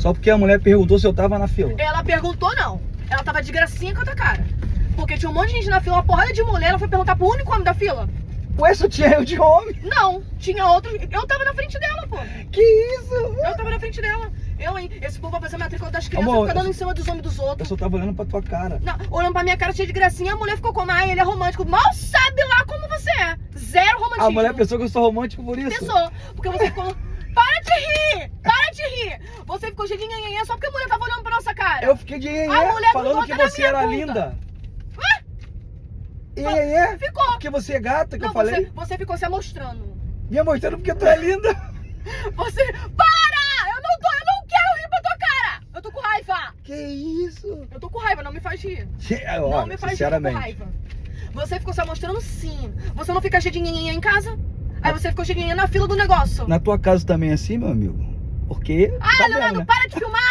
Só porque a mulher perguntou se eu tava na fila. Ela perguntou, não. Ela tava de gracinha com a tua cara. Porque tinha um monte de gente na fila, uma porrada de mulher. Ela foi perguntar pro único homem da fila. Ué, só tinha eu de homem. Não, tinha outro. Eu tava na frente dela, pô. Que isso? Eu tava na frente dela. Eu, hein? Esse povo vai fazer matrícula das crianças, Amor, fica dando em cima dos homens dos Eu outros. só tava olhando pra tua cara. Não, olhando pra minha cara cheia de gracinha, a mulher ficou como, ai, ele é romântico. Mal sabe lá como você é. Zero romantismo. A mulher pensou que eu sou romântico por isso. Pensou, porque você ficou... Para de rir! Para de rir! Você ficou cheio de nhanhanhã só porque a mulher tava olhando pra nossa cara. Eu fiquei de A nhenhé, mulher falando grudou que até na você minha era bunda. linda. Ué? Nhenhé? Ficou. Porque você é gata, que Não, eu falei. você ficou se amostrando. Me mostrando porque tu é linda. Você... Para! Eu não quero rir pra tua cara! Eu tô com raiva! Que isso? Eu tô com raiva, não me faz rir. Não Olha, me faz rir, eu tô com sinceramente. raiva. Você ficou se amostrando sim. Você não fica cheio de nhenhenhã em casa? Aí você ficou cheio de nhenhenhã na fila do negócio. Na tua casa também é assim, meu amigo? Porque... Ah, tá Leonardo, vendo, né? para de filmar!